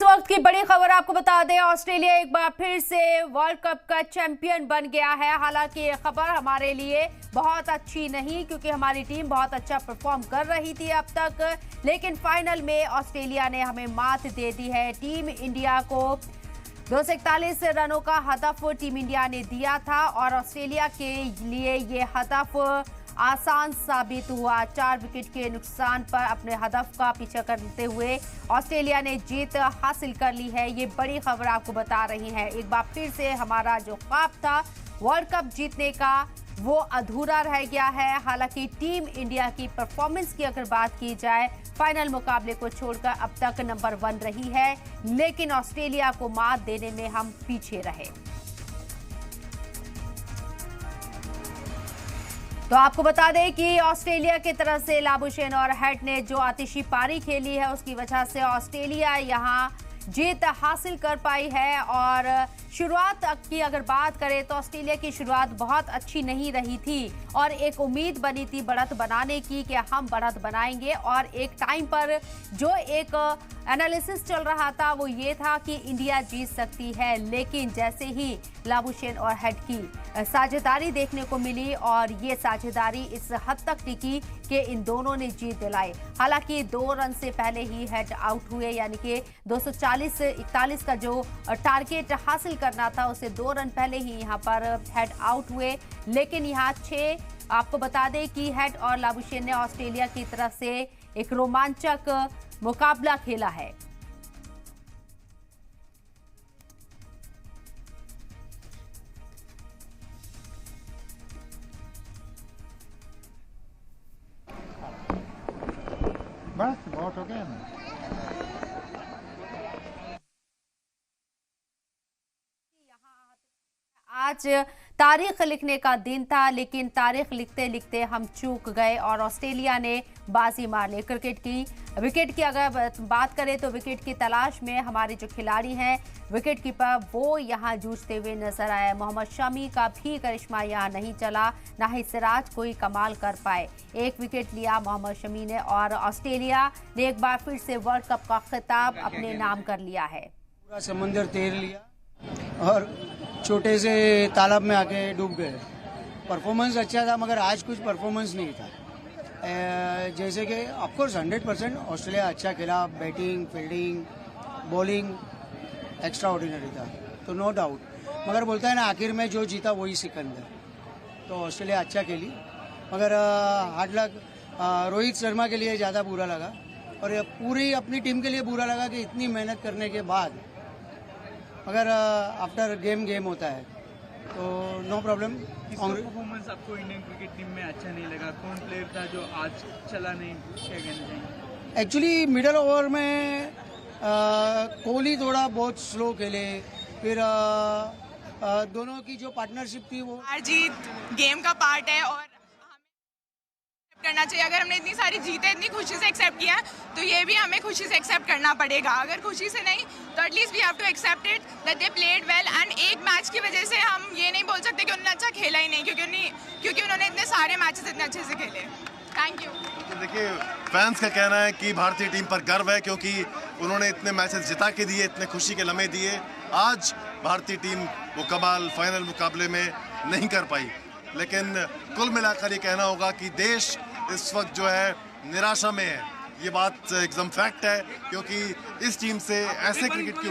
इस वक्त की बड़ी खबर आपको बता दें, ऑस्ट्रेलिया एक बार फिर से वर्ल्ड कप का चैंपियन बन गया है। हालांकि ये खबर हमारे लिए बहुत अच्छी नहीं, क्योंकि हमारी टीम बहुत अच्छा परफॉर्म कर रही थी अब तक, लेकिन फाइनल में ऑस्ट्रेलिया ने हमें मात दे दी है। टीम इंडिया को 241 रनों का हदफ टीम इंडिया ने दिया था और ऑस्ट्रेलिया के लिए ये हदफ आसान साबित हुआ। 4 विकेट के नुकसान पर अपने हदफ का पीछा करते हुए ऑस्ट्रेलिया ने जीत हासिल कर ली है। ये बड़ी खबर आपको बता रही है। एक बार फिर से हमारा जो ख्वाब था वर्ल्ड कप जीतने का, वो अधूरा रह गया है। हालांकि टीम इंडिया की परफॉर्मेंस की अगर बात की जाए, फाइनल मुकाबले को छोड़कर अब तक नंबर 1 रही है, लेकिन ऑस्ट्रेलिया को मात देने में हम पीछे रहे। तो आपको बता दें कि ऑस्ट्रेलिया की तरफ से लाबुशेन और हेड ने जो आतिशी पारी खेली है, उसकी वजह से ऑस्ट्रेलिया यहां जीत हासिल कर पाई है। और शुरुआत की अगर बात करें तो ऑस्ट्रेलिया की शुरुआत बहुत अच्छी नहीं रही थी और एक उम्मीद बनी थी बढ़त बनाने की कि हम बढ़त बनाएंगे। और एक टाइम पर जो एक एनालिसिस चल रहा था वो ये था कि इंडिया जीत सकती है, लेकिन जैसे ही लाबुशेन और हेड की साझेदारी देखने को मिली और ये साझेदारी इस हद तक टिकी कि इन दोनों ने जीत दिलाई। हालांकि 2 रन से पहले ही हेड आउट हुए, यानी कि 240-41 का जो टारगेट हासिल करना था उसे 2 रन पहले ही यहां पर हेड आउट हुए। लेकिन यहां 6 आपको बता दें कि हेड और लाबुशेन ने ऑस्ट्रेलिया की तरफ से एक रोमांचक मुकाबला खेला है। बस बहुत हो गया ना। आज तारीख लिखने का दिन था, लेकिन तारीख लिखते लिखते हम चूक गए और ऑस्ट्रेलिया ने बाजी मार ली। विकेट की अगर बात करें तो विकेट की तलाश में हमारे जो खिलाड़ी हैं विकेट कीपर, वो यहां जूझते हुए नजर आए। मोहम्मद शमी का भी करिश्मा यहां नहीं चला, ना ही सिराज कोई कमाल कर पाए। 1 विकेट लिया मोहम्मद शमी ने और ऑस्ट्रेलिया ने एक बार फिर से वर्ल्ड कप का खिताब अपने नाम कर लिया है। पूरा समंदर तैर लिया और छोटे से तालाब में आके डूब गए। परफॉर्मेंस अच्छा था, मगर आज कुछ परफॉर्मेंस नहीं था। जैसे कि ऑफकोर्स 100% ऑस्ट्रेलिया अच्छा खेला, batting, fielding, bowling extra ordinary था, तो नो डाउट। मगर बोलता है ना, आखिर में जो जीता वही सिकंदर। तो ऑस्ट्रेलिया अच्छा खेली, मगर हार्ड लक रोहित शर्मा के लिए ज़्यादा बुरा लगा और पूरी अपनी टीम के लिए बुरा लगा कि इतनी मेहनत करने के बाद अगर आफ्टर गेम होता है तो नो प्रॉब्लम। परफॉर्मेंस आपको इंडियन क्रिकेट टीम में अच्छा नहीं लगा? कौन प्लेयर था जो आज चला नहीं, क्या कहना चाहिए? एक्चुअली मिडल ओवर में कोहली थोड़ा बहुत स्लो खेले, फिर दोनों की जो पार्टनरशिप थी वो हार जीत गेम का पार्ट है और करना चाहिए। अगर हमने इतनी सारी जीतें इतनी खुशी से एक्सेप्ट किया तो ये भी हमें खुशी से एक्सेप्ट करना पड़ेगा। अगर खुशी से नहीं तो at least we have to accept it that they played well. And एक मैच की वजह से हम ये नहीं बोल सकते कि उन्होंने अच्छा खेला ही नहीं, क्योंकि उन्होंने इतने सारे मैचेस इतने अच्छे से खेले। Thank you. देखिए, फैंस का कहना है कि भारतीय टीम पर गर्व है, क्योंकि उन्होंने इतने मैचेस जिता के दिए, इतने खुशी के लम्हे दिए। आज भारतीय टीम वो कमाल फाइनल मुकाबले में नहीं कर पाई, लेकिन कुल मिलाकर ये कहना होगा कि देश इस वक्त जो है निराशा में है। ये बात एकदम फैक्ट है, क्योंकि इस टीम से ऐसे क्रिकेट की